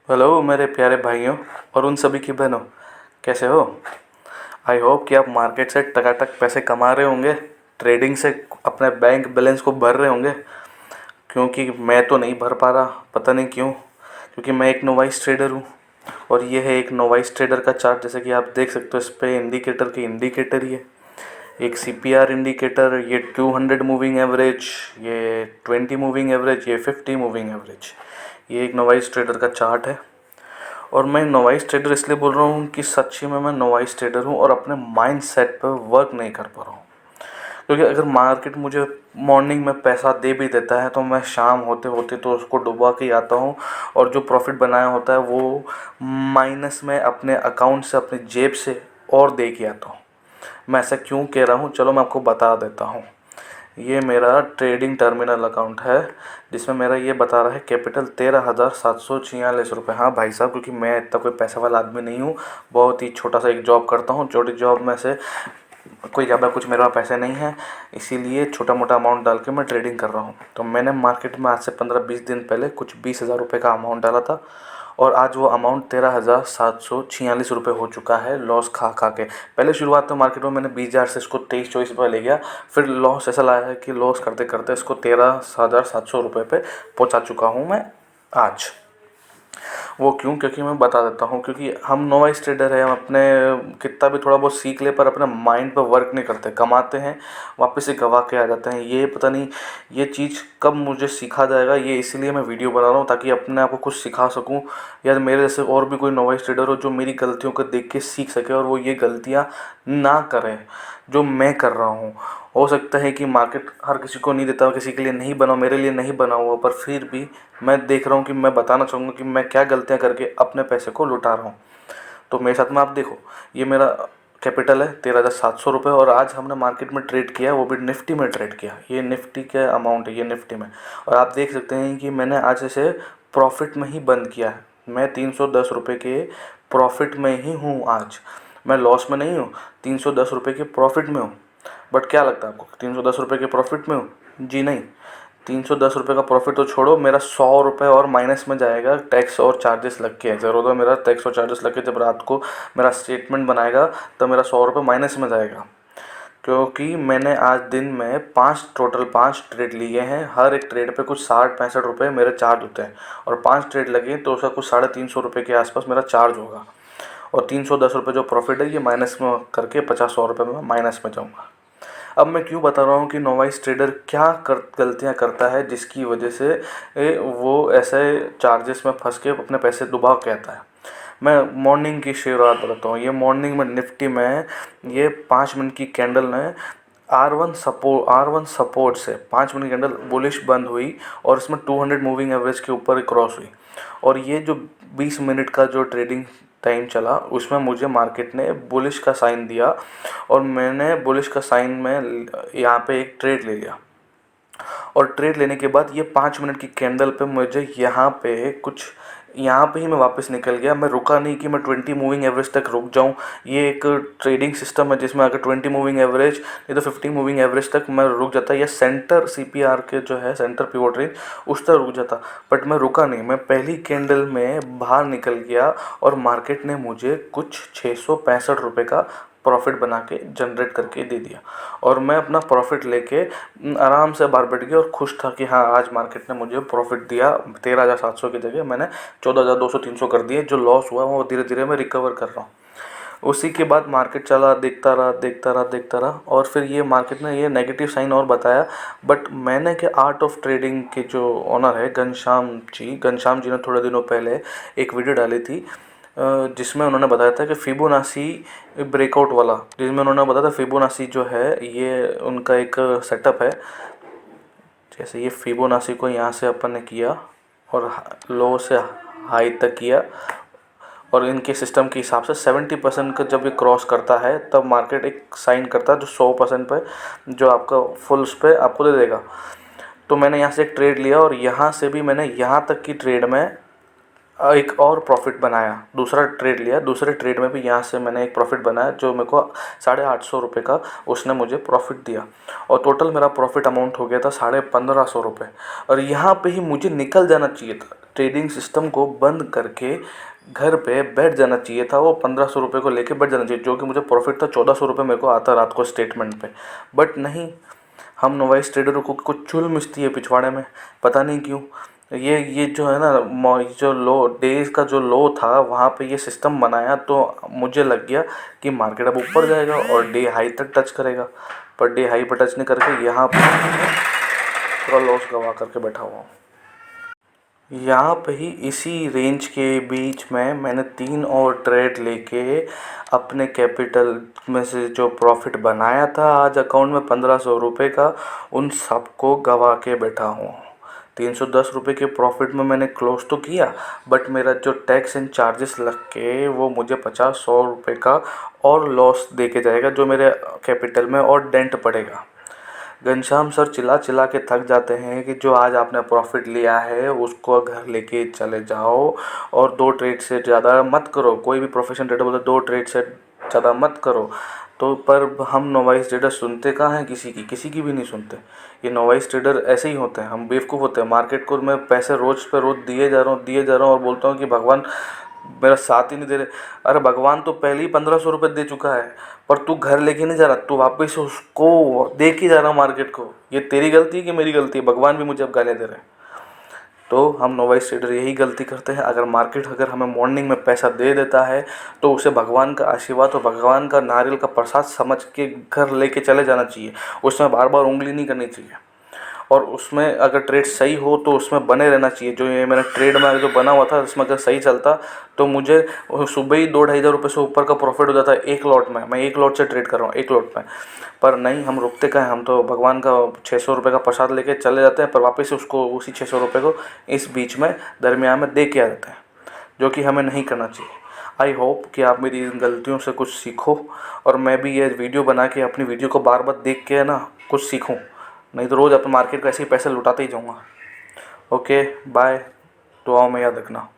Hello मेरे प्यारे भाइयों और उन सभी की बहनों, कैसे हो? आई होप कि आप मार्केट से टकाटक पैसे कमा रहे होंगे, ट्रेडिंग से अपने बैंक बैलेंस को भर रहे होंगे। क्योंकि मैं तो नहीं भर पा रहा, पता नहीं क्यों। क्योंकि मैं एक नोवाइस ट्रेडर हूँ और ये है एक नोवाइस ट्रेडर का चार्ट। जैसे कि आप देख सकते हो, इस पे इंडिकेटर की इंडिकेटर ही है, एक सीपीआर इंडिकेटर, ये 200 मूविंग एवरेज, ये 20 मूविंग एवरेज, ये 50 मूविंग एवरेज। ये एक नोवाइस ट्रेडर का चार्ट है। और मैं नोवाइस ट्रेडर इसलिए बोल रहा हूँ कि सच्ची में मैं नोवाइस ट्रेडर हूँ और अपने माइंड सेट पर वर्क नहीं कर पा रहा हूँ। क्योंकि अगर मार्केट मुझे मॉर्निंग में पैसा दे भी देता है तो मैं शाम होते होते तो उसको डुबा के आता हूँ, और जो प्रॉफिट बनाया होता है वो माइनस में अपने अकाउंट से, अपनी जेब से और दे के आता हूँ। मैं ऐसा क्यों कह रहा हूँ, चलो मैं आपको बता देता हूँ। ये मेरा ट्रेडिंग टर्मिनल अकाउंट है, जिसमें मेरा ये बता रहा है कैपिटल 13,746 रुपये। हाँ भाई साहब, क्योंकि मैं इतना कोई पैसा वाला आदमी नहीं हूँ। बहुत ही छोटा सा एक जॉब करता हूँ, छोटी जॉब में से कोई ज़्यादा कुछ मेरे पास पैसे नहीं है, इसीलिए छोटा मोटा अमाउंट डाल के मैं ट्रेडिंग कर रहा हूँ। तो मैंने मार्केट में आज से 15-20 दिन पहले कुछ 20,000 रुपये का अमाउंट डाला था, और आज वो अमाउंट 13,746 रुपये हो चुका है, लॉस खा खा के। पहले शुरुआत तो मार्केट में मैंने 20,000 से इसको 23-24 रुपये ले गया, फिर लॉस ऐसा लाया है कि लॉस करते करते इसको 13,700 रुपये पे पहुंचा चुका हूं मैं आज। वो क्यों? क्योंकि मैं बता देता हूँ, क्योंकि हम नोवाइस ट्रेडर है, हम अपने कितना भी थोड़ा बहुत सीख ले पर अपने माइंड पर वर्क नहीं करते, कमाते हैं वापस से गवा के आ जाते हैं। ये पता नहीं ये चीज़ कब मुझे सीखा जाएगा, ये इसीलिए मैं वीडियो बना रहा हूँ ताकि अपने आप को कुछ सिखा सकूँ, या मेरे जैसे और भी कोई नोवाइस ट्रेडर हो जो मेरी गलतियों को देख के सीख सके और वो ये गलतियाँ ना करें जो मैं कर रहा हूँ। हो सकता है कि मार्केट हर किसी को नहीं देता, किसी के लिए नहीं बना, मेरे लिए नहीं बना हुआ, पर फिर भी मैं देख रहा हूँ कि मैं बताना चाहूँगा कि मैं क्या गलतियाँ करके अपने पैसे को लुटा रहा हूँ। तो मेरे साथ में आप देखो, ये मेरा कैपिटल है 13,700 रुपये, और आज हमने मार्केट में ट्रेड किया, वो भी निफ्टी में ट्रेड किया। ये निफ्टी का अमाउंट है, ये निफ्टी में। और आप देख सकते हैं कि मैंने आज इसे प्रॉफिट में ही बंद किया है। मैं 310 रुपये के प्रॉफिट में ही हूँ आज, मैं लॉस में नहीं हूँ, 310 रुपये के प्रॉफिट में हूँ। बट क्या लगता है आपको, 310 रुपये के प्रॉफिट में हूँ? जी नहीं। 310 रुपये का प्रॉफिट तो छोड़ो, मेरा 100 रुपये और माइनस में जाएगा, टैक्स और चार्जेस लग के। ज़रूर होगा मेरा टैक्स और चार्जेस लग के, जब रात को मेरा स्टेटमेंट बनाएगा तो मेरा 100 रुपये माइनस में जाएगा। क्योंकि मैंने आज दिन में टोटल 5 ट्रेड लिए हैं, हर एक ट्रेड पे कुछ 60-65 रुपये मेरे चार्ज होते हैं, और 5 ट्रेड लगे तो उसका कुछ 350 रुपये के आसपास मेरा चार्ज होगा। और 310 रुपये जो प्रॉफिट है, ये माइनस में करके 50-100 रुपये में माइनस में जाऊँगा। अब मैं क्यों बता रहा हूँ कि नोवाइस ट्रेडर क्या गलतियाँ करता है जिसकी वजह से वो ऐसे चार्जेस में फंस के अपने पैसे डुबा के आता है। मैं मॉर्निंग की शुरुआत बताता हूँ। ये मॉर्निंग में निफ्टी में ये 5 मिनट की कैंडल ने आर वन सपोर्ट से 5 मिनट की कैंडल बुलिश बंद हुई, और इसमें 200 मूविंग एवरेज के ऊपर क्रॉस हुई। और ये जो 20 मिनट का जो ट्रेडिंग टाइम चला, उसमें मुझे मार्केट ने बुलिश का साइन दिया, और मैंने बुलिश का साइन में यहाँ पे एक ट्रेड ले लिया। और ट्रेड लेने के बाद ये 5 मिनट की कैंडल पे मुझे यहाँ पे ही मैं वापस निकल गया। मैं रुका नहीं कि मैं 20 मूविंग एवरेज तक रुक जाऊँ। ये एक ट्रेडिंग सिस्टम है जिसमें अगर 20 मूविंग एवरेज नहीं तो 50 मूविंग एवरेज तक मैं रुक जाता, या सेंटर सीपीआर के जो है सेंटर पिवोट रेंज उस तक रुक जाता। बट मैं रुका नहीं, मैं पहली कैंडल में बाहर निकल गया, और मार्केट ने मुझे कुछ 665 रुपये का प्रॉफिट बना के जनरेट करके दे दिया। और मैं अपना प्रॉफिट लेके आराम से बाहर बैठ गया और खुश था कि हाँ, आज मार्केट ने मुझे प्रॉफिट दिया। 13,700 की जगह मैंने 14,200-300 कर दिए। जो लॉस हुआ वो धीरे धीरे मैं रिकवर कर रहा हूँ। उसी के बाद मार्केट चला, देखता रहा देखता रहा देखता रहा, और फिर ये मार्केट ने ये नेगेटिव साइन और बताया। बट मैंने कि आर्ट ऑफ ट्रेडिंग के जो ओनर है घनश्याम जी ने थोड़े दिनों पहले एक वीडियो डाली थी, जिसमें उन्होंने बताया था कि फिबोनाची ब्रेकआउट वाला, जिसमें उन्होंने बताया था फिबोनाची जो है ये उनका एक सेटअप है। जैसे ये फिबोनाची को यहाँ से अपन ने किया और लो से हाई तक किया, और इनके सिस्टम के हिसाब से 70% का जब ये क्रॉस करता है तब मार्केट एक साइन करता है जो 100% पे जो आपका फुल्स पे आपको दे देगा। तो मैंने यहाँ से एक ट्रेड लिया, और यहाँ से भी मैंने यहाँ तक की ट्रेड में एक और प्रॉफिट बनाया। दूसरा ट्रेड लिया, दूसरे ट्रेड में भी यहाँ से मैंने एक प्रॉफिट बनाया जो मेरे को 850 रुपये का उसने मुझे प्रॉफिट दिया, और टोटल मेरा प्रॉफिट अमाउंट हो गया था 1,500 रुपये। और यहाँ पे ही मुझे निकल जाना चाहिए था, ट्रेडिंग सिस्टम को बंद करके घर पे बैठ जाना चाहिए था। वो 1500 रुपये को लेके बैठ जाना चाहिए, जो कि मुझे प्रॉफिट था 1400 रुपये मेरे को आता रात को स्टेटमेंट पे। बट नहीं, हम नोवाइस ट्रेडरों को कुछ चुल मिचती है पिछवाड़े में, पता नहीं क्यों। ये जो है ना, जो लो डेज का जो लो था वहाँ पे ये सिस्टम बनाया, तो मुझे लग गया कि मार्केट अब ऊपर जाएगा और डे हाई तक टच करेगा। पर डे हाई पर टच नहीं करके यहाँ पर पूरा लॉस गवा करके बैठा हुआ हूँ। यहाँ पे ही इसी रेंज के बीच में मैंने 3 और ट्रेड लेके अपने कैपिटल में से जो प्रॉफिट बनाया था आज अकाउंट में 1500 रुपये का, उन सबको गवा के बैठा हूँ। 310 रुपये के प्रॉफिट में मैंने क्लोज तो किया, बट मेरा जो टैक्स एंड चार्जेस लग के वो मुझे 50-100 रुपये का और लॉस दे के जाएगा, जो मेरे कैपिटल में और डेंट पड़ेगा। घनश्याम सर चिल्ला चिल्ला के थक जाते हैं कि जो आज आपने प्रॉफिट लिया है उसको घर लेके चले जाओ और 2 ट्रेड से ज़्यादा मत करो। कोई भी प्रोफेशन ट्रेडर बोलते 2 ट्रेड से ज़्यादा मत करो। तो पर हम नोवाइस ट्रेडर सुनते कहाँ हैं किसी की भी नहीं सुनते। ये नोवाइस ट्रेडर ऐसे ही होते हैं, हम बेवकूफ़ होते हैं। मार्केट को मैं पैसे रोज़ पे रोज़ दिए जा रहा हूँ और बोलता हूँ कि भगवान मेरा साथ ही नहीं दे रहे। अरे भगवान तो पहले ही 1500 रुपये दे चुका है, पर तू घर लेके नहीं जा रहा, तू वापस उसको दे के जा रहा मार्केट को। ये तेरी गलती है कि मेरी गलती है? भगवान भी मुझे अब गालियाँ दे रहे हैं। तो हम नोवाइस ट्रेडर यही गलती करते हैं। अगर मार्केट हमें मॉर्निंग में पैसा दे देता है तो उसे भगवान का आशीर्वाद और भगवान का नारियल का प्रसाद समझ के घर लेके चले जाना चाहिए। उसमें बार बार उंगली नहीं करनी चाहिए, और उसमें अगर ट्रेड सही हो तो उसमें बने रहना चाहिए। जो ये मेरा ट्रेड में जो बना हुआ था उसमें अगर सही चलता तो मुझे सुबह ही 2-2.5 रुपये से ऊपर का प्रॉफिट हो जाता है एक लॉट में। मैं एक लॉट से ट्रेड कर रहा हूँ, एक लॉट में। पर नहीं, हम रुकते कहाँ हैं, हम तो भगवान का 600 रुपये का प्रसाद लेके चले जाते हैं, पर वापस उसको उसी 600 रुपये को इस बीच में दरमियान में दे के आ जाते हैं, जो कि हमें नहीं करना चाहिए। आई होप कि आप मेरी इन गलतियों से कुछ सीखो, और मैं भी ये वीडियो बना के अपनी वीडियो को बार बार देख के ना कुछ सीखूं। नहीं तो रोज़ अपने मार्केट को ऐसे ही पैसे लुटाते ही जाऊँगा। ओके बाय, दुआओं में याद रखना।